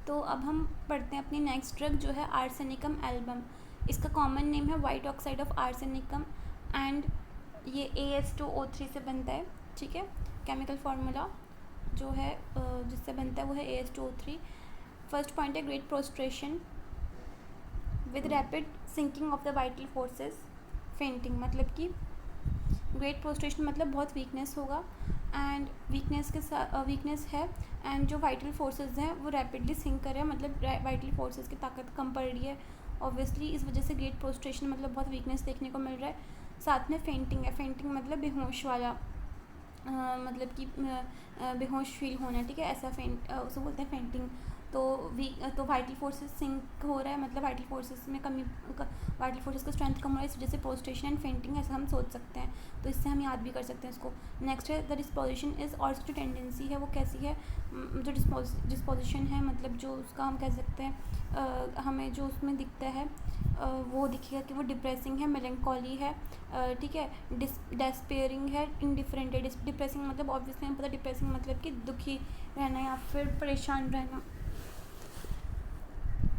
तो अब हम पढ़ते हैं अपनी नेक्स्ट ड्रग जो है आर्सेनिकम एल्बम। इसका कॉमन नेम है white oxide of arsenicum and ये AS2O3 से बनता है। ठीक है, केमिकल फार्मूला जो है जिससे बनता है वो है AS2O3। फर्स्ट पॉइंट है great prostration with rapid sinking of the vital forces. Fainting मतलब कि ग्रेट प्रोस्ट्रेशन मतलब बहुत वीकनेस होगा एंड वीकनेस के साथ वीकनेस है एंड जो वाइटल फोर्सेस हैं वो रैपिडली सिंक कर रहे हैं, मतलब वाइटल फोर्सेस की ताकत कम पड़ रही है ऑब्वियसली। इस वजह से ग्रेट प्रोस्ट्रेशन मतलब बहुत वीकनेस देखने को मिल रहा है। साथ में फेंटिंग है, फेंटिंग मतलब बेहोश वाला मतलब कि बेहोश फील होना। ठीक है, ऐसा उसे बोलते हैं फेंटिंग। तो वाइटल फोर्सेस सिंक हो रहा है, मतलब वाइटल फोर्सेस में कमी, वाइटल फोर्सेस का स्ट्रेंथ कम हो रहा है, इस वजह से प्रोस्ट्रेशन एंड फेंटिंग ऐसा हम सोच सकते हैं। तो इससे हम याद भी कर सकते हैं इसको। नेक्स्ट है द डिस्पोजिशन इज़ ऑल्सो जो टेंडेंसी है वो कैसी है, जो डिस्पोजिशन है मतलब जो उसका हम कह सकते हैं हमें जो उसमें दिखता है वो दिखेगा कि वो डिप्रेसिंग है, मेलनकॉली है, ठीक है, डेस्पेयरिंग है, इनडिफरेंट है। डिप्रेसिंग मतलब ऑब्वियसली हमें पता, डिप्रेसिंग मतलब कि दुखी रहना या फिर परेशान रहना।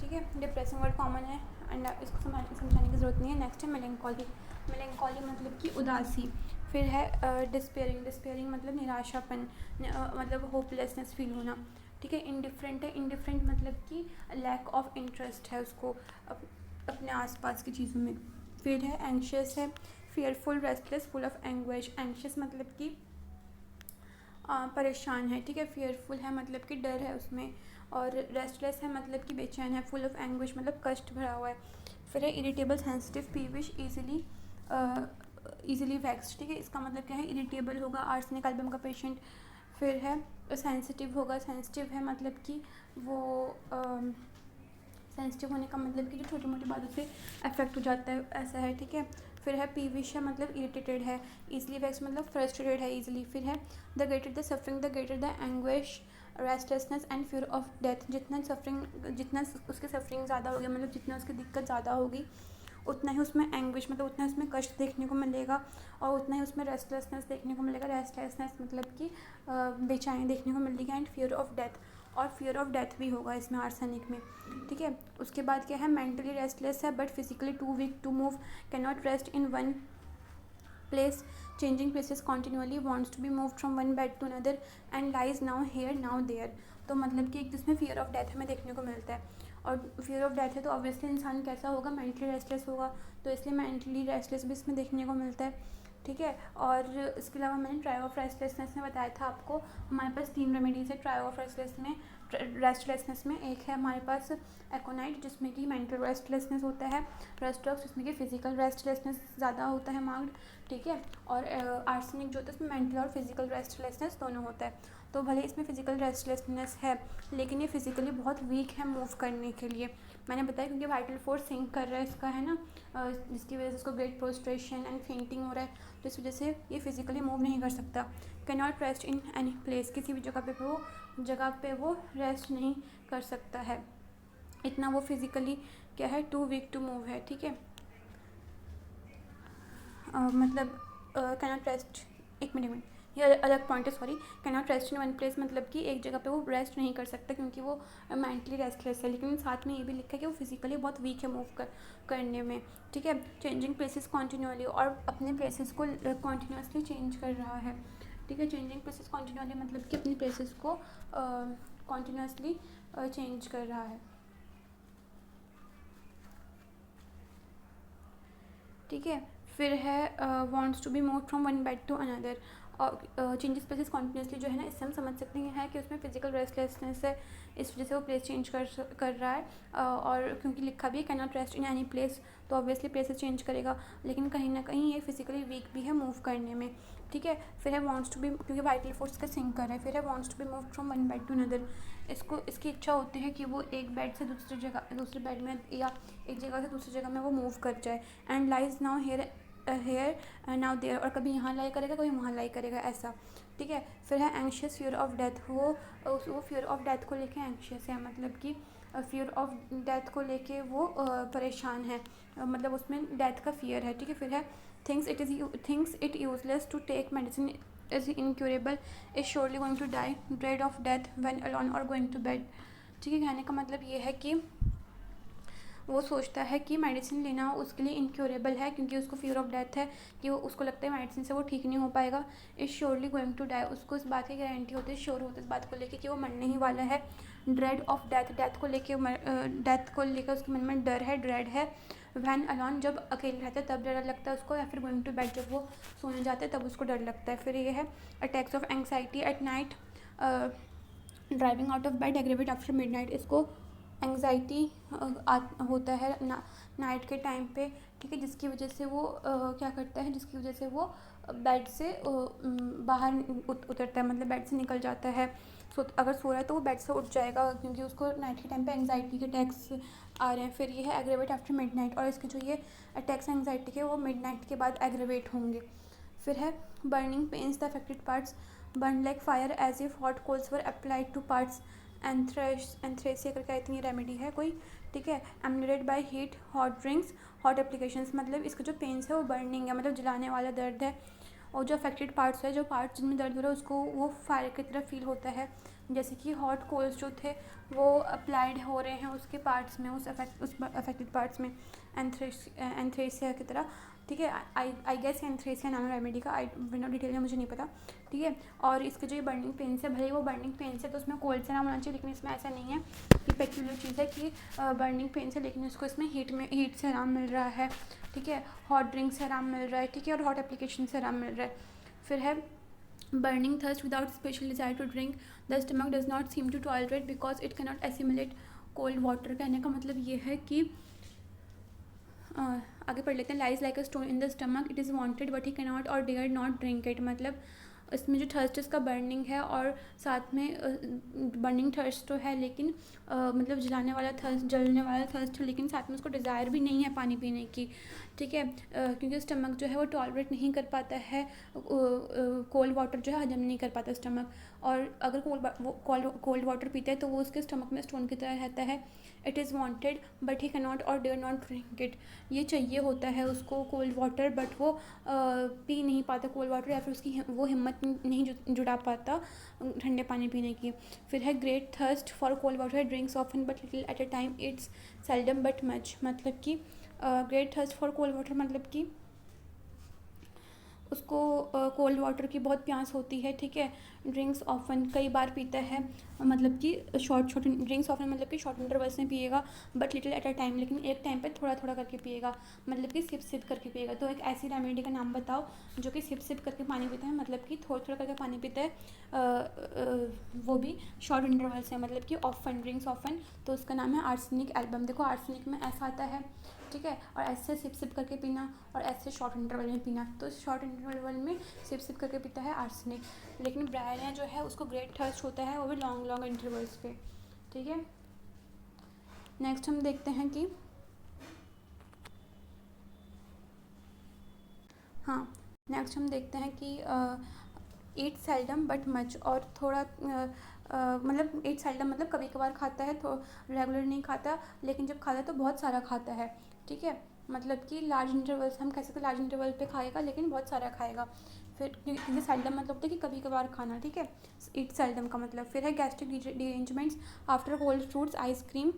ठीक है, डिप्रेसिंग वर्ड कॉमन है एंड इसको समझाने की ज़रूरत नहीं है। नेक्स्ट है मेलनकॉली। मेलनकॉली मतलब कि उदासी। फिर है डिस्पेयरिंग। डिस्पेयरिंग मतलब निराशापन, मतलब होपलेसनेस फील होना। ठीक है, इनडिफरेंट है। इनडिफरेंट मतलब कि लैक ऑफ इंटरेस्ट है उसको अपने आसपास की चीज़ों में। फिर है एंग्शियस है, fearful, restless, full of anguish. Anxious मतलब कि परेशान है। ठीक है, फियरफुल है मतलब कि डर है उसमें, और रेस्टलेस है मतलब कि बेचैन है, फुल ऑफ एंग्विश मतलब कष्ट भरा हुआ है। फिर है इरिटेबल, सेंसिटिव, पीविश, ईजिली वैक्स्ड। ठीक है, इसका मतलब क्या है, इरिटेबल होगा आर्सेनिक एल्बम का पेशेंट। फिर है सेंसिटिव होगा। सेंसिटिव है मतलब कि वो सेंसिटिव होने का मतलब कि जो छोटी मोटी बातों से अफेक्ट हो जाता है, ऐसा है। ठीक है, फिर है पीविश है मतलब इरिटेटेड है, ईजिली वैक्स मतलब फ्रस्ट्रेटेड है ईजिली। फिर है the greater the suffering the greater the anguish, restlessness and fear of death. जितना उसकी सफरिंग ज़्यादा होगी, मतलब जितना उसकी दिक्कत ज़्यादा होगी उतना ही उसमें एंग्विश मतलब उतना उसमें कष्ट देखने को मिलेगा, और उतना ही उसमें रेस्टलेसनेस देखने को मिलेगा। रेस्टलेसनेस मतलब कि बेचैनी देखने को मिलेगी एंड फियर ऑफ डेथ, और फियर ऑफ डेथ भी होगा इसमें आर्सेनिक में। ठीक है, उसके बाद क्या है, मेंटली रेस्टलेस है but physically too weak to move, can not rest in one place, changing places continuously, wants to be move from one bed to another and lies now here now there. तो मतलब कि एक जिसमें fear of death हमें देखने को मिलता है, और फियर ऑफ डेथ है तो ऑब्वियसली इंसान कैसा होगा, मेंटली रेस्टलेस होगा, तो इसलिए मेंटली रेस्टलेस भी इसमें देखने को मिलता है। ठीक है, और इसके अलावा मैंने ट्राई ऑफ रेस्टलेसनेस में बताया था आपको, हमारे पास 3 रेमेडीज़ है ट्राई ऑफ रेस्टलेसनेस में। एक है हमारे पास एकोनाइट जिसमें कि मेंटल रेस्टलेसनेस होता है, रेस्टॉक्स जिसमें कि फिजिकल रेस्टलेसनेस ज़्यादा होता है मार्क्ड। ठीक है, और आर्सेनिक जो होता है उसमें मेंटल और फिजिकल रेस्टलेसनेस दोनों होता है। तो भले इसमें फिजिकल रेस्टलेसनेस है लेकिन ये फिजिकली बहुत वीक है मूव करने के लिए। मैंने बताया क्योंकि वाइटल फोर्स सिंक कर रहा है इसका, है ना, जिसकी वजह से उसको ग्रेट प्रोस्ट्रेशन एंड फेंटिंग हो रहा है, तो इस वजह से ये फिजिकली मूव नहीं कर सकता। Can not rest in any place, किसी भी जगह पे वो रेस्ट नहीं कर सकता है, इतना वो फिजिकली क्या है, टू वीक टू मूव है। ठीक है, मतलब कैन नॉट रेस्ट, एक मिनट ये अलग पॉइंट है, sorry. Can not rest in one place मतलब कि एक जगह पे वो रेस्ट नहीं कर सकता क्योंकि वो मेंटली रेस्टलेस है, लेकिन साथ में ये भी लिखा है कि वो फिजिकली बहुत वीक है मूव करने में। ठीक है, चेंजिंग प्लेसेस कॉन्टिन्यूअली, और अपने प्लेसेस को कॉन्टिन्यूसली चेंज कर रहा है। ठीक है, चेंजिंग प्लेसेस कॉन्टिन्यूअली मतलब कि अपनी प्लेसेस को कॉन्टिन्यूसली चेंज कर रहा है। ठीक है, फिर है wants to be move from one bed to another, और चेंजेस प्लेसेस कॉन्टिन्यूसली जो है ना, इससे हम समझ सकते हैं कि उसमें फिजिकल रेस्टलेसनेस है, इस वजह से वो प्लेस चेंज कर रहा है। और क्योंकि लिखा भी है can not rest in any place, तो ऑब्वियसली प्लेसेस चेंज करेगा, लेकिन कहीं ना कहीं ये फिजिकली वीक भी है मूव करने में। ठीक है, फिर है वॉन्ट्स टू बी, क्योंकि वाइटल फोर्स का सिंक कर रहा है। फिर है wants to be move from one bed to another, इसकी इच्छा होती है कि वो एक बेड से दूसरे बेड में या एक जगह से दूसरी जगह में वो मूव कर जाए। And lies now here now there, और कभी यहाँ लाई करेगा कभी वहाँ लाई करेगा, ऐसा। ठीक है, फिर है एंग्शियस, फियर ऑफ डेथ, वो फियर ऑफ डेथ को लेके एंग्शियस है, मतलब कि फियर ऑफ डेथ को लेके वो परेशान है, मतलब उसमें डेथ का फियर है। ठीक है, फिर है thinks it useless to take medicine is incurable, is surely going to die, dread of death when alone और गोइंग टू बेड। ठीक है, कहने का मतलब ये है कि वो सोचता है कि मेडिसिन लेना उसके लिए इनक्योरेबल है, क्योंकि उसको फियर ऑफ डेथ है, कि वो उसको लगता है मेडिसिन से वो ठीक नहीं हो पाएगा। Is surely going to die, उसको इस बात की गारंटी होती है, श्योर होती है इस बात को लेकर कि वो मरने ही वाला है। ड्रेड ऑफ डेथ, डेथ को लेकर उसके मन में डर है, ड्रेड है। वैन अलॉन, जब अकेले रहता है तब डर लगता है उसको, या फिर गोइंग टू बेड, जब वो सोने जाते हैं तब उसको डर लगता है। फिर ये है attacks of anxiety at night, driving out of bed, aggravate after midnight, इसको एंग्जाइटी होता है नाइट के टाइम पे, ठीक है, जिसकी वजह से वो क्या करता है, जिसकी वजह से वो बेड से बाहर उतरता है, मतलब बेड से निकल जाता है। अगर सो रहा है तो वो बेड से उठ जाएगा, क्योंकि उसको नाइट के टाइम पे एंग्जाइटी के अटैक्स आ रहे हैं। फिर ये है एग्रेवेट आफ्टर मिडनाइट, और इसके जो ये अटैक्स एंग्जाइटी के वो मिडनाइट के बाद एग्रेवेट होंगे। फिर है burning pains, the affected parts burn like fire as if hot coals were applied to parts. Anthracia करके आई थिंक ये रेमेडी है कोई, ठीक है। Ameliorated by heat, hot drinks, hot applications, मतलब इसका जो पेन्स है वो बर्निंग है, मतलब जलाने वाला दर्द है। और जो अफेक्टेड पार्ट्स है, जो पार्ट्स जिनमें दर्द हो रहा है, उसको वो फायर की तरह फील होता है, जैसे कि हॉट कोल्स जो थे वो अप्लाइड हो रहे हैं उसके पार्ट्स में, उस अफेक्टेड पार्ट्स में, एंथ्रेसिया की तरह, ठीक है। आई गेस एंथ्रेसिया नाम है रेमेडी का, आई बिना डिटेल में मुझे नहीं पता, ठीक है। और इसके जो ये बर्निंग पेन्स है, भले वो बर्निंग पेन्स है तो उसमें कोल्ड से नाम होना चाहिए, लेकिन इसमें ऐसा नहीं है, ये पेक्यूलर चीज़ है कि बर्निंग पेन्स है, लेकिन उसको इसमें हीट से आराम मिल रहा है, ठीक है। हॉट ड्रिंक से आराम मिल रहा है, ठीक है, और हॉट एप्लीकेशन से आराम मिल रहा है। फिर है burning thirst without special desire to drink, the stomach does not seem to tolerate because it cannot assimilate cold water। कहने का मतलब ये है कि आगे पढ़ लेते हैं। Lies like a stone in the stomach, it is wanted but he can not और डेयर नॉट ड्रिंक इट, मतलब इसमें जो थर्स्ट इसका बर्निंग है, और साथ में बर्निंग थर्स्ट तो है, लेकिन मतलब जलाने वाला थर्स्ट, जलने वाला थर्स्ट, लेकिन साथ में उसको डिज़ायर भी नहीं है पानी पीने की, ठीक है। क्योंकि स्टमक जो है वो टॉलरेट नहीं कर पाता है, कोल्ड वाटर जो है हजम नहीं कर पाता स्टमक, और अगर कोल्ड वाटर पीता है तो वो उसके स्टमक में स्टोन की तरह रहता है। It is wanted but he can not और डेयर नॉट ड्रिंक इट, ये चाहिए होता है उसको कोल्ड वाटर, बट वो पी नहीं पाता कोल्ड वाटर, या फिर उसकी वो हिम्मत नहीं जुटा पाता ठंडे पानी पीने की। फिर है great thirst for cold water, drinks often but little at a time, it's seldom but much, मतलब कि great thirst for cold water मतलब कि उसको कोल्ड वाटर की बहुत प्यास होती है, ठीक है। ड्रिंक्स ऑफन, कई बार पीता है, मतलब कि शॉर्ट ड्रिंक्स ऑफन मतलब कि शॉर्ट इंटरवल्स में पिएगा, but little at a time, लेकिन एक टाइम पे थोड़ा थोड़ा करके पिएगा, मतलब कि सिप सिप करके पिएगा। तो एक ऐसी रेमेडी का नाम बताओ जो कि सिप सिप करके पानी पीता है, मतलब कि थोड़ा थोड़ा करके पानी पीता है, वो भी शॉर्ट इंटरवल्स है, मतलब कि ऑफन, ड्रिंक्स ऑफन। तो उसका नाम है आर्सेनिक एल्बम। देखो आर्सेनिक में ऐसा आता है, ठीक है, और ऐसे सिप सिप करके पीना, और ऐसे शॉर्ट इंटरवल में पीना। तो शॉर्ट इंटरवल में सिप सिप करके पीता है आर्सेनिक, लेकिन ब्रायन जो है उसको ग्रेट थर्स्ट होता है, वो भी लॉन्ग इंटरवल्स पे, ठीक है। नेक्स्ट हम देखते हैं कि हाँ, नेक्स्ट हम देखते हैं कि ईट सेल्डम बट मच, और थोड़ा मतलब ईट सेल्डम मतलब कभी कभार खाता है, तो रेगुलर नहीं खाता, लेकिन जब खाता है तो बहुत सारा खाता है, ठीक है। मतलब कि लार्ज इंटरवल्स, हम कह सकते हैं लार्ज इंटरवल पे खाएगा, लेकिन बहुत सारा खाएगा। फिर क्योंकि सेल्डम मतलब होता है कि कभी कभार खाना, ठीक है, ईट सेल्डम का मतलब। फिर है gastric derangements after cold fruits, ice cream,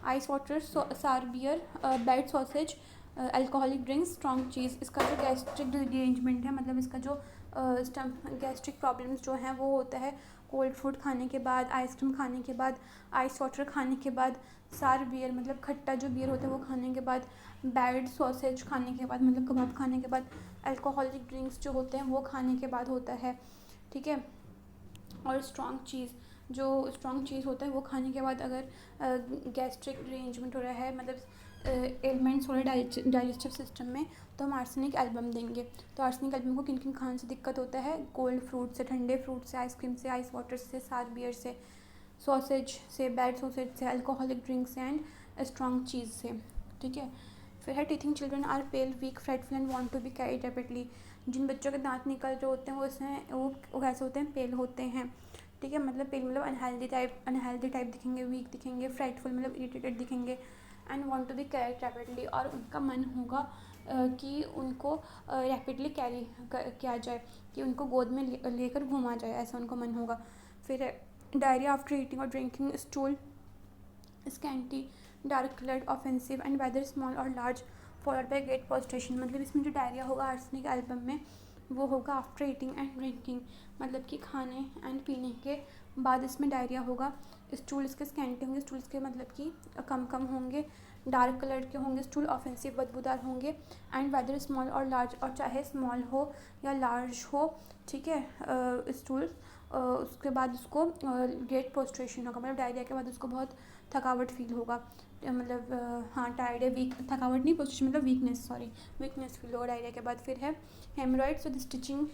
ice water, sour beer, bad sausage, alcoholic drinks, strong cheese. इसका जो गैस्ट्रिक डिरेंजमेंट है, मतलब इसका जो गैस्ट्रिक प्रॉब्लम्स जो हैं वो होता है कोल्ड फूड खाने के बाद, आइसक्रीम खाने के बाद, आइस वाटर खाने के बाद, सार बियर मतलब खट्टा जो बियर होता है वो खाने के बाद, बैड सॉसेज खाने के बाद मतलब कबाब खाने के बाद, अल्कोहलिक ड्रिंक्स जो होते हैं वो खाने के बाद होता है, ठीक है। और स्ट्रॉन्ग चीज़, जो स्ट्रॉन्ग चीज़ होता है वो खाने के बाद अगर गैस्ट्रिक डिरेंजमेंट हो रहा है, मतलब एलिमेंट्स हो रहे हैं डाइजेस्टिव सिस्टम में, तो हम आर्सेनिक एल्बम देंगे। तो आर्सेनिक एल्बम को किन किन खाने से दिक्कत होता है? कोल्ड फ्रूट से, ठंडे फ्रूट से, आइसक्रीम से, आइस वाटर से, सार बियर से, सॉसेज से, बैड सॉसेज से, alcoholic drinks and strong cheese से, ठीक है। फिर है teething children are pale, weak, fretful and want to be carried rapidly. जिन बच्चों के दांत निकल रहे होते हैं वो इसमें वो कैसे होते हैं? पेल होते हैं, ठीक है। मतलब पेल मतलब अनहेल्दी टाइप दिखेंगे, वीक दिखेंगे, फ्रेटफुल मतलब इरिटेटेड दिखेंगे, and want to be carried rapidly, और उनका मन होगा कि उनको रैपिडली कैरी किया जाए, कि उनको गोद में लेकर घुमा जाए, ऐसा उनको मन होगा। फिर डायरिया आफ्टर ईटिंग और drinking, stool scanty, dark coloured, offensive and whether small और large, followed by great prostration. मतलब इसमें जो डायरिया होगा आर्सेनिक एल्बम में वो होगा आफ्टर ईटिंग एंड ड्रिंकिंग, मतलब कि खाने एंड पीने के बाद इसमें डायरिया होगा। स्टूल्स के स्कैंटी होंगे, स्टूल्स के मतलब कि कम कम होंगे, डार्क कलर के होंगे स्टूल, ऑफेंसिव बदबूदार होंगे, एंड वेदर स्मॉल और लार्ज, और चाहे स्मॉल हो या लार्ज हो, ठीक है, स्टूल। उसके बाद उसको ग्रेट पोस्ट्रेशन होगा, मतलब डायरिया के बाद उसको बहुत थकावट फील होगा, मतलब हाँ टायर्ड है, वीक, थकावट नहीं, पोस्ट्रेशन मतलब वीकनेस, सॉरी वीकनेस फील होगा डायरिया के बाद। फिर है haemorrhoids with stitching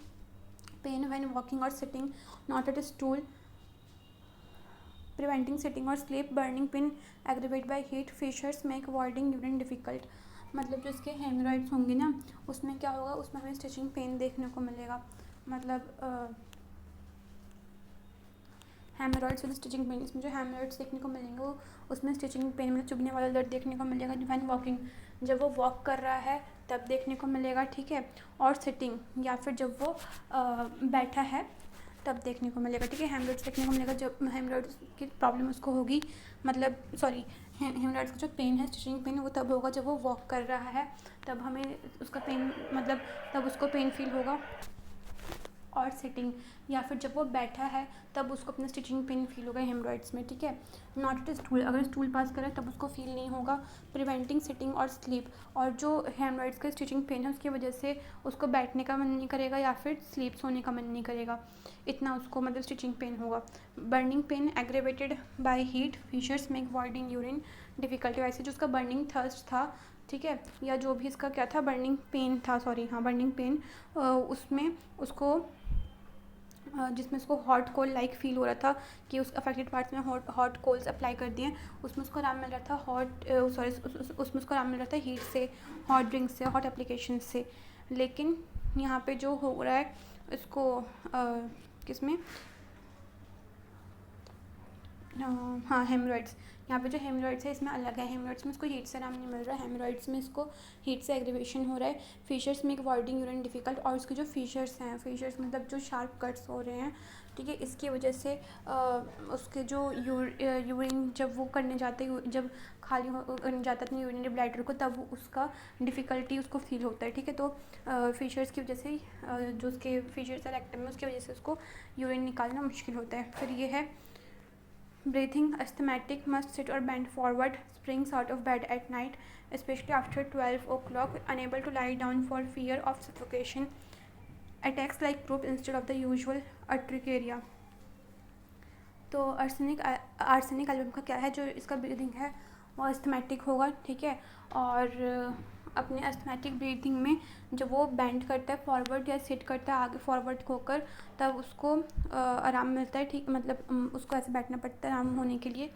pain when walking और sitting not at stool, preventing sitting or sleep, burning pin aggravated by heat, fissures make voiding urine difficult। मतलब जो इसके हेमरॉइड्स होंगे ना उसमें क्या होगा, उसमें हमें स्टिचिंग पेन देखने को मिलेगा, मतलब हेमरॉइड्स विद स्टिचिंग पेन, इसमें जो हेमरॉइड्स देखने को मिलेंगे वो उसमें स्टिचिंग पेन मतलब चुभने वाला दर्द देखने को मिलेगा। व्हेन वॉकिंग, जब वो वॉक कर रहा है तब देखने को मिलेगा, ठीक है, और सिटिंग या फिर जब वो बैठा है तब देखने को मिलेगा, ठीक है। हेमरॉइड्स देखने को मिलेगा जब हेमरॉइड्स की प्रॉब्लम उसको होगी, मतलब सॉरी हेमरॉइड्स का जो पेन है स्टिचिंग पेन वो तब होगा जब वो वॉक कर रहा है, तब हमें उसका पेन मतलब तब उसको पेन फील होगा, और सिटिंग या फिर जब वो बैठा है तब उसको अपना स्टिचिंग पेन फील होगा हेमरॉइड्स में, ठीक है। नॉट एट स्टूल, अगर स्टूल पास करे तब उसको फील नहीं होगा। प्रिवेंटिंग सिटिंग और स्लीप, और जो हेमरॉइड्स का स्टिचिंग पेन है उसकी वजह से उसको बैठने का मन नहीं करेगा या फिर स्लीप सोने का मन नहीं करेगा, इतना उसको मतलब स्टिचिंग पेन होगा। Burning pain aggravated by heat, fissures make voiding urine difficulty, वैसे जो उसका बर्निंग थर्स्ट था, ठीक है, या जो भी इसका क्या था बर्निंग पेन था, सॉरी हाँ बर्निंग पेन, उसमें उसको जिसमें उसको हॉट कोल लाइक फील हो रहा था कि उस अफेक्टेड पार्ट्स में हॉट कोल्स अप्लाई कर दिए, उसमें उसको आराम मिल रहा था उसमें उसको आराम मिल रहा था हीट से, हॉट ड्रिंक से, हॉट एप्लीकेशन से। लेकिन यहाँ पे जो हो रहा है इसको किसमें हाँ हेमरॉइड्स, यहाँ पे जो हेमरॉइड्स है इसमें अलग है, हेमरॉइड्स में इसको हीट से आराम नहीं मिल रहा है, हेमरॉइड्स में इसको हीट से एग्रीवेशन हो रहा है। Fissures make voiding urine difficult, और उसके जो फिशर्स हैं, फिशर्स मतलब जो शार्प कट्स हो रहे हैं, ठीक है, इसकी वजह से उसके जो यूरिन जब वो करने जाते हैं, जब खाली करने जाता है अपने यूरिनरी ब्लैडर को, तब उसका डिफ़िकल्टी उसको फील होता है, ठीक है। तो फिशर्स की वजह से जो उसके फिशर्स है रेक्टम में उसकी वजह से उसको यूरिन निकालना मुश्किल होता है। फिर ये है breathing, asthmatic, must sit or bend forward, springs out of bed at night, especially after 12 o'clock, unable to lie down for fear of suffocation, attacks like croup instead of the usual urticaria। तो arsenic album का क्या है, जो इसका breathing है वो asthmatic होगा, ठीक है, और अपने अस्थमैटिक ब्रीदिंग में जब वो बेंड करता है फॉरवर्ड या सिट करता है आगे फॉरवर्ड होकर, तब उसको आराम मिलता है, ठीक, मतलब उसको ऐसे बैठना पड़ता है आराम होने के लिए।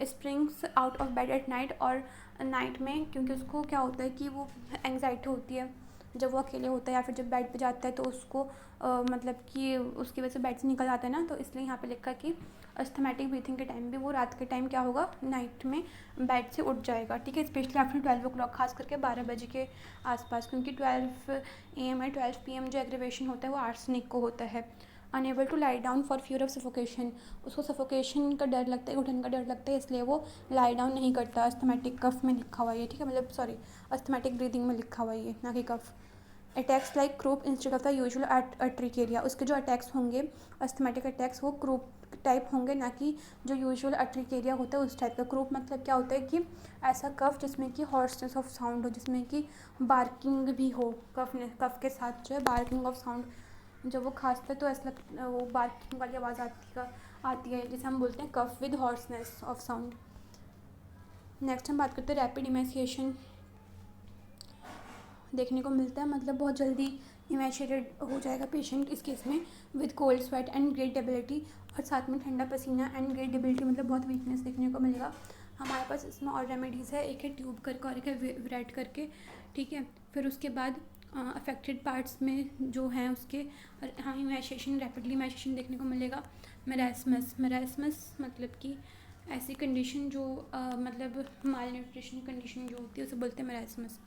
Springs out of bed at night, और नाइट में क्योंकि उसको क्या होता है कि वो एंग्जाइटी होती है जब वो अकेले होता है या फिर जब बेड पे जाता है तो उसको मतलब कि उसकी वजह से बेड से निकल जाता है ना, तो इसलिए यहाँ पे लिखा कि अस्थमैटिक ब्रीथिंग के टाइम भी वो रात के टाइम क्या होगा, नाइट में बेड से उठ जाएगा, ठीक है, स्पेशली आफ्टर 12 o'clock, खास करके 12 बजे के आसपास, क्योंकि 12 AM या 12 PM जो एग्रीवेशन होता है वो आर्सेनिक को होता है। Unable to lie down for fear of suffocation, उसको सफोकेशन का डर लगता है, घुटन का डर लगता है, इसलिए वो लाई डाउन नहीं करता। अस्थमैटिक कफ में लिखा हुआ है, ठीक है, मतलब सॉरी अस्थमैटिक ब्रीदिंग में लिखा हुआ है ना कि cough. Attacks like croup instead of the usual urticaria, उसके जो अटैक्स होंगे अस्थमैटिक अटैक्स वो क्रूप टाइप होंगे, ना कि जो यूजुअल अर्ट्रिकेरिया होता है उस टाइप का। क्रूप मतलब क्या होता है कि ऐसा कफ जिसमें कि हॉर्सनेस ऑफ साउंड हो, जिसमें कि बार्किंग भी हो, कफ के साथ जो है बार्किंग ऑफ साउंड, जब वो खांसता है तो ऐसा वो बार्किंग वाली आवाज़ आती है, जिसे हम बोलते हैं cough with hoarseness of sound. Next हम बात करते हैं रैपिड इमेसिएशन देखने को मिलता है, मतलब बहुत जल्दी इमेशिएटेड हो जाएगा पेशेंट इस केस में, with cold sweat and great debility, और साथ में ठंडा पसीना एंड ग्रेट डेबिलिटी, मतलब बहुत वीकनेस देखने को मिलेगा। हमारे पास इसमें और रेमेडीज़ है, एक है ट्यूब करके और एक है विराइट करके, ठीक है। फिर उसके बाद अफेक्टेड पार्ट्स में जो हैं उसके हाँ इमेशिएशन, रैपिडली इमेशिएशन देखने को मिलेगा। मेरास्मस मतलब कि ऐसी कंडीशन जो मतलब माल न्यूट्रिशन कंडीशन जो होती है उसे बोलते हैं मेरास्मस।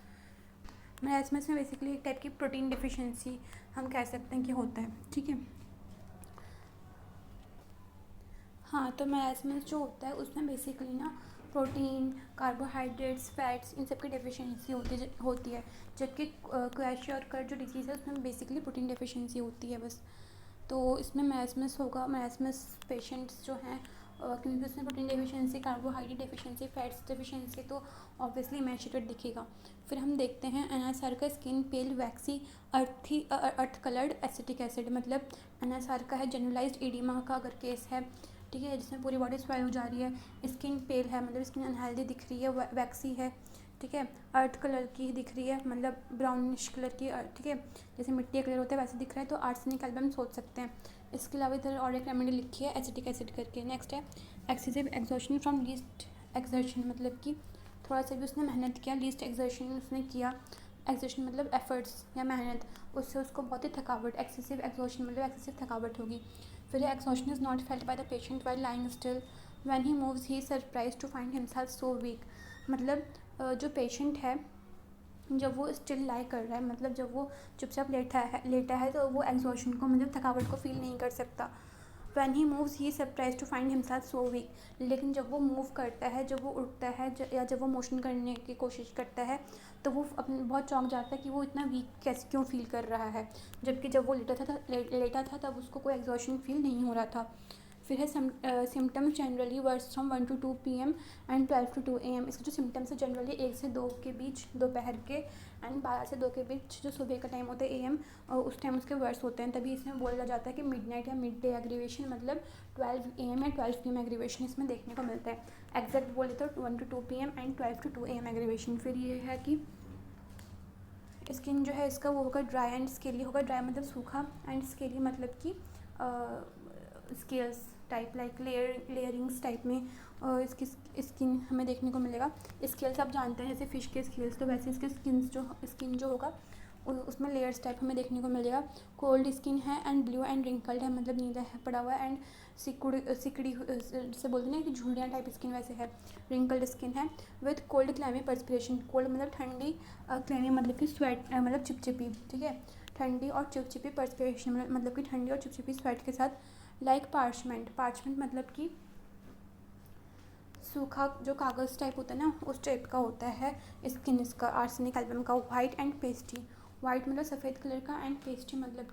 मेरास्मस में बेसिकली एक टाइप की प्रोटीन डिफिशिएंसी हम कह सकते हैं कि होता है, ठीक है। हाँ, तो मैरास्मस जो होता है उसमें बेसिकली ना प्रोटीन, कार्बोहाइड्रेट्स, फैट्स, इन सब की डेफिशिएंसी होती है। जबकि क्वैशरकर जो डिसीज़ है उसमें बेसिकली प्रोटीन डेफिशिएंसी होती है बस। तो इसमें मैरास्मस होगा। मैरास्मस पेशेंट्स जो हैं क्योंकि उसमें protein deficiency, carbohydrate deficiency, fats deficiency, तो ऑब्वियसली इमैचुरेटेड दिखेगा। फिर हम देखते हैं एनासार का स्किन पेल, वैक्सी, अर्थ कलर्ड, एसिटिक एसिड। मतलब एनासार का है जनरलाइज्ड एडिमा का अगर केस है, ठीक है, जिसमें पूरी बॉडी स्वेल हो जा रही है। स्किन पेल है मतलब स्किन अनहेल्दी दिख रही है। वैक्सी है, ठीक है, अर्थ कलर की दिख रही है मतलब ब्राउनिश कलर की, ठीक है, जैसे मिट्टी का कलर होता है वैसे दिख रहा है, तो आर्सेनिक एल्बम सोच सकते हैं। इसके अलावा इधर और एक रेमेडी लिखी है एसिटिक एसिड करके। नेक्स्ट है excessive exertion from least exertion, मतलब कि थोड़ा सा भी उसने मेहनत किया, लीस्ट एक्सर्शन उसने किया। एक्सर्शन मतलब एफर्ट्स या मेहनत, उससे उसको बहुत ही थकावट, एक्सेसिव एक्सर्शन मतलब एक्सेसिव थकावट होगी। फिर exertion is not felt by the patient while lying still, when he moves he surprise to find himself so weak. मतलब जो पेशेंट है जब वो स्टिल लाई कर रहा है, मतलब जब वो चुपचाप लेटा है तो वो एग्जॉशन को मतलब थकावट को फील नहीं कर सकता। When he moves he surprise to find himself so weak. लेकिन जब वो मूव करता है, जब वो उठता है या जब वो मोशन करने की कोशिश करता है, तो वो अपने बहुत चौंक जाता है कि वो इतना वीक कैसे क्यों फील कर रहा है, जबकि जब वो लेटा था तब उसको कोई एग्जॉशन फील नहीं हो रहा था। फिर है symptoms generally worse from 1 to 2 PM and 12 to 2 AM। इसके जो सिम्टम्स है जनरली 1 से 2 के बीच दोपहर के एंड 12 से 2 के बीच जो सुबह का टाइम होता है AM, और उस टाइम उसके वर्स होते हैं। तभी इसमें बोला जाता है कि मिडनाइट या मिड डे एग्रीवेशन, मतलब 12 AM या 12 PM एग्रीवेशन इसमें देखने को मिलता है। एग्जैक्ट बोले तो 1 to 2 PM and 12 to 2 AM aggravation. फिर ये है कि स्किन जो है इसका वो होगा ड्राई एंड स्केली होगा। ड्राई मतलब सूखा एंड स्केली मतलब कि स्केल्स टाइप, लाइक लेयरिंग्स टाइप में इसकी स्किन हमें देखने को मिलेगा। स्केल्स आप जानते हैं जैसे फ़िश के स्केल्स, तो वैसे इसके स्किन जो होगा उसमें लेयर्स टाइप हमें देखने को मिलेगा। कोल्ड स्किन है एंड ब्लू एंड रिंकल्ड है, मतलब नीला है पड़ा हुआ है, एंड सिकड़ी जैसे बोलते हैं ना कि झुर्रियाँ टाइप स्किन, वैसे है। रिंकल्ड स्किन है with cold clammy perspiration. Cold मतलब ठंडी, क्लैमी मतलब कि स्वेट मतलब चिपचिपी, ठीक है, ठंडी और चिपचिपी पर्सपिरेशन मतलब कि ठंडी और चिपचिपी स्वेट के साथ। लाइक पार्चमेंट मतलब कि सूखा जो कागज़ टाइप होता है ना, उस टाइप का होता है स्किन इसका आर्सेनिक एल्बम का। वाइट एंड पेस्टी, वाइट मतलब सफ़ेद कलर का, एंड पेस्टी मतलब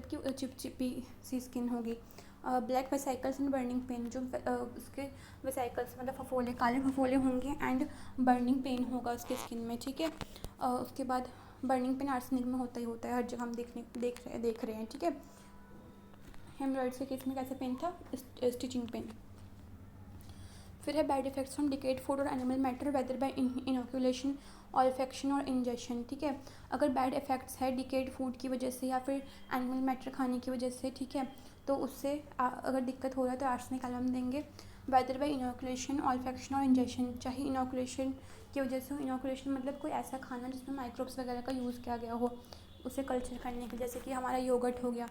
कि चिपचिपी सी स्किन होगी। Black vesicles and burning pain, जो उसके वेसाइकल्स मतलब फफोले, काले फफोले होंगे एंड बर्निंग पेन होगा उसके स्किन में, ठीक है। उसके बाद बर्निंग पेन आर्सेनिक में होता है, हर जगह हम देख रहे हैं, ठीक है। हेमरॉइड्स के केस में कैसे पेन था, स्टिचिंग पेन। फिर है bad effects from decayed food और animal matter whether by inoculation, olfaction और इंजेक्शन, ठीक है। अगर बैड इफेक्ट्स है डिकेड फूड की वजह से या फिर एनिमल मैटर खाने की वजह से, ठीक है, तो उससे अगर दिक्कत हो रहा है तो आर्सेनिक एल्बम देंगे। वेदर बाय इनोकुलेशन, ऑल्फेक्शन और इंजेक्शन, चाहे इनोकुलेशन की वजह से हो। इनोकुलेशन मतलब कोई ऐसा खाना जिसमें माइक्रोब्स वगैरह का यूज़ किया गया हो उसे कल्चर करने के, जैसे कि हमारा योगर्ट हो गया,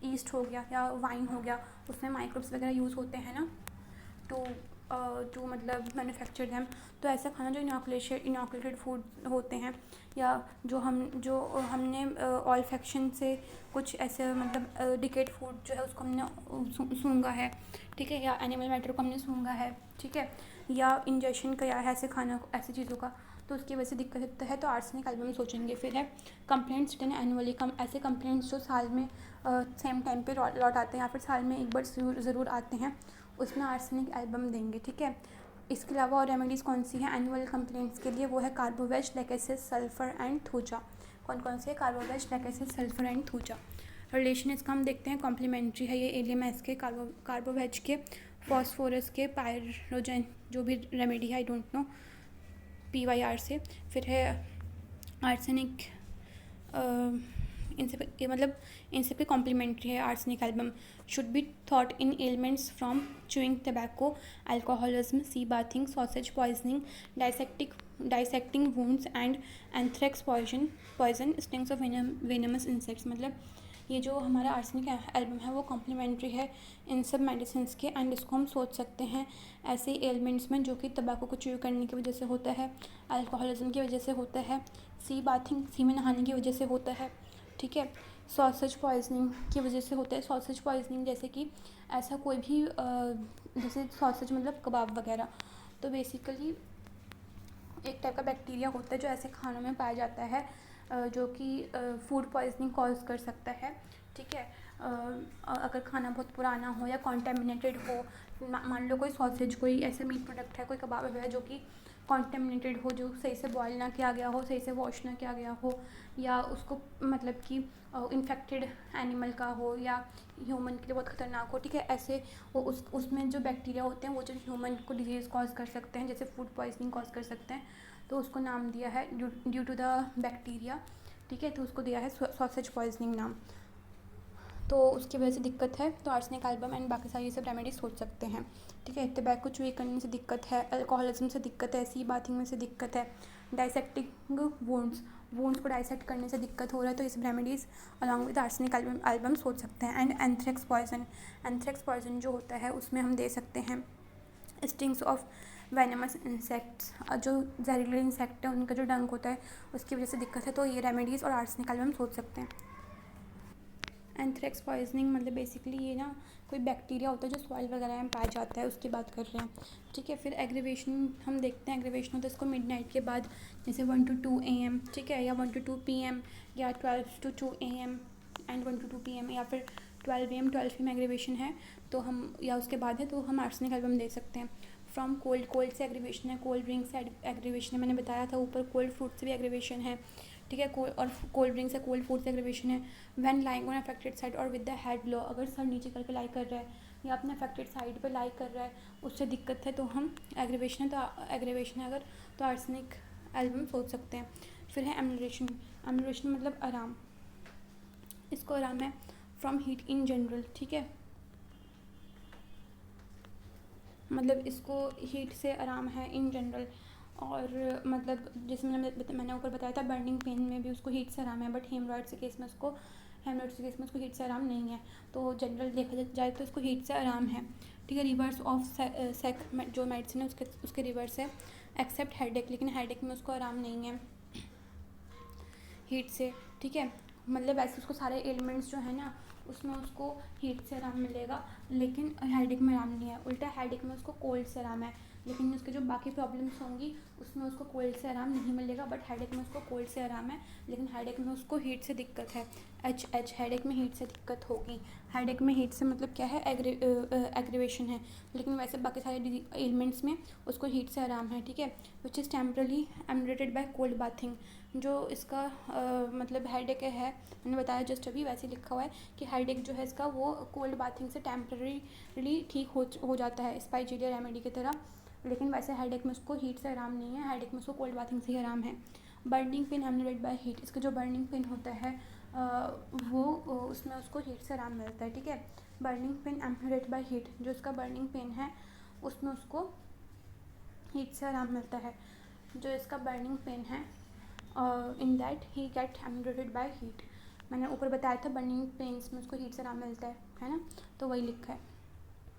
ईस्ट हो गया या वाइन हो गया, उसमें माइक्रोब्स वगैरह यूज़ होते हैं ना, टू मतलब मैन्युफैक्चर दैम। तो ऐसा खाना जो इनोकुलेटेड फूड होते हैं, या जो हमने ऑल्फेक्शन से कुछ ऐसे मतलब डिकेड फूड जो है उसको हमने सूंघा है, ठीक है, या एनिमल मैटर को हमने सूंघा है, ठीक है, या इंजेक्शन का या ऐसे खाना ऐसी चीज़ों का, तो उसकी वजह से दिक्कत होता है, तो आर्सेनिक एल्बम सोचेंगे। फिर है कंप्लेंट्स रिटन एनुअली, ऐसे कंप्लेंट्स जो साल में सेम टाइम पे लौट आते हैं या फिर साल में एक बार ज़रूर आते हैं, उसमें आर्सेनिक एल्बम देंगे, ठीक है। इसके अलावा और रेमेडीज़ कौन सी हैं एनुअल कंप्लेंट्स के लिए, वो है carbo veg, lachesis, sulphur and thuja. कौन से, carbo veg, lachesis, sulphur and thuja. Relation इसका हम देखते हैं कॉम्प्लीमेंट्री है ये एलियमस के, कार्बोवेज के, फॉस्फोरस के, पायरोजन जो भी रेमेडी है आई डोंट नो, PYR से। फिर है आर्सेनिक, इन सब के कॉम्प्लीमेंट्री है arsenic album. Should be thought in ailments from chewing tobacco, alcoholism, sea bathing, sausage poisoning, dissecting wounds and anthrax poison, stings of venomous insects. मतलब ये जो हमारा आर्सेनिक एल्बम है वो कॉम्प्लीमेंट्री है इन सब मेडिसिन के, एंड इसको हम सोच सकते हैं ऐसे एलिमेंट्स में जो कि तंबाकू को च्यू करने की वजह से होता है, अल्कोहलिज्म की वजह से होता है, सी बाथिंग, सी में नहाने की वजह से होता है, ठीक है, सॉसेज पॉइजनिंग की वजह से होता है। सॉसेज पॉइजनिंग जैसे कि ऐसा कोई भी जैसे सॉसेज मतलब कबाब वगैरह, तो बेसिकली एक टाइप का बैक्टीरिया होता है जो ऐसे खानों में पाया जाता है जो कि फूड पॉइजनिंग कॉज कर सकता है। ठीक है, अगर खाना बहुत पुराना हो या कॉन्टेमिनेटेड हो, मान लो कोई सॉसेज, कोई ऐसा मीट प्रोडक्ट है, कोई कबाब वगैरह जो कि कॉन्टेमिनेटेड हो, जो सही से बॉयल ना किया गया हो, सही से वॉश ना किया गया हो, या उसको मतलब कि इन्फेक्टेड एनिमल का हो या ह्यूमन के लिए बहुत ख़तरनाक हो। ठीक है, ऐसे वो उसमें जो बैक्टीरिया होते हैं वो जो ह्यूमन को डिजीज़ कॉज कर सकते हैं, जैसे फूड पॉइजनिंग कॉज कर सकते हैं, तो उसको नाम दिया है ड्यू टू द बैक्टीरिया। ठीक है, तो उसको दिया है सॉसेज पॉइजनिंग नाम। तो उसकी वजह से दिक्कत है तो आर्सेनिक एल्बम एंड बाकी सारी सब रेमेडीज सोच सकते हैं। ठीक है, टबैको चूई करने से दिक्कत है, अल्कोहलिज्म से दिक्कत है, सी बाथिंग में से दिक्कत है, डाइसेक्टिंग वुंड्स को डाइसेक्ट करने से दिक्कत हो रहा है, तो ये सब remedies along with arsenic album सोच सकते हैं। एंड एंथ्रेक्स पॉइजन जो होता है उसमें हम दे सकते हैं स्टिंग्स ऑफ वेनमस इंसेक्ट्स, जो जहरीले इंसेक्ट है उनका जो डंक होता है उसकी वजह से दिक्कत है, तो ये रेमेडीज़ और आर्सेनिक एल्बम सोच सकते हैं। एंथ्रेक्स पॉइजनिंग मतलब बेसिकली ये ना कोई बैक्टीरिया होता है जो सॉइल वगैरह में पाया जाता है, उसकी बात कर रहे हैं। ठीक है, फिर एग्रीवेशन हम देखते हैं, एग्रीवेशन होता है इसको मिडनाइट के बाद, जैसे 1 to 2 AM, ठीक है, या 1 to 2 PM, या 12 to 2 AM and 1 to 2 PM, या फिर 12 AM 12 PM एग्रीवेशन है तो हम, या उसके बाद है तो हम आर्सेनिक एल्बम दे सकते हैं। फ्रॉम कोल्ड से एग्रीवेशन है, कोल्ड ड्रिंक से एग्रीवेशन है, मैंने बताया था ऊपर, कोल्ड फ्रूट से भी एग्रीवेशन है। ठीक है, और कोल्ड ड्रिंक से कोल्ड फूड से एग्रीवेशन है। When lying on affected side और विद द हेड लो, अगर सर नीचे करके लाई कर रहा है या अपने अफेक्टेड साइड पे लाई कर रहा है, उससे दिक्कत है तो हम एग्रीवेशन है तो एग्रीवेशन है अगर, तो आर्सेनिक एल्बम सोच सकते हैं। फिर है एम्यूलेशन मतलब आराम, इसको आराम है फ्रॉम हीट इन जनरल। ठीक है, मतलब इसको हीट से आराम है इन जनरल, और मतलब जैसे मैंने ऊपर बताया था बर्निंग पेन में भी उसको हीट से आराम है, बट हेमरॉइड्स के केस में उसको हीट से आराम नहीं है, तो जनरल देखा जाए तो उसको हीट से आराम है। ठीक है, रिवर्स ऑफ सेक जो मेडिसिन है उसके रिवर्स है, एक्सेप्ट हेडेक, लेकिन हेडेक में उसको आराम नहीं है हीट से। ठीक है, मतलब वैसे उसको सारे एलिमेंट्स जो है ना उसमें उसको हीट से आराम मिलेगा, लेकिन हेडेक में आराम नहीं है। उल्टा हेडेक में उसको कोल्ड से आराम है, लेकिन उसके जो बाकी प्रॉब्लम्स होंगी उसमें उसको कोल्ड से आराम नहीं मिलेगा, बट हेडेक में उसको कोल्ड से आराम है, लेकिन हेडेक में उसको हीट से दिक्कत है। हेडेक में हीट से दिक्कत होगी। हेडेक में हीट से मतलब क्या है, एग्रीवेशन है, लेकिन वैसे बाकी सारे एलिमेंट्स में उसको हीट से आराम है। ठीक है, which is temporarily emanated by cold bathing, जो इसका मतलब हेडेक है, मैंने बताया जस्ट अभी वैसे लिखा हुआ है कि हेडेक जो है इसका वो कोल्ड बाथिंग से टेम्पररीली ठीक हो जाता है स्पाइजीलिया रेमेडी की तरह, लेकिन वैसे हेडेक में उसको हीट से आराम नहीं है, हेडेक में उसको कोल्ड बाथिंग से ही आराम है। Burning pain emulated by heat, इसका जो बर्निंग पेन होता है वो उसमें उसको हीट से आराम मिलता है। ठीक है, burning pain emulated by heat, जो इसका बर्निंग पेन है उसमें उसको हीट से आराम मिलता है। जो इसका बर्निंग पेन है in that he get ameliorated by heat, मैंने ऊपर बताया था बर्निंग पेन्स में उसको हीट से आराम मिलता है ना, तो वही लिखा है।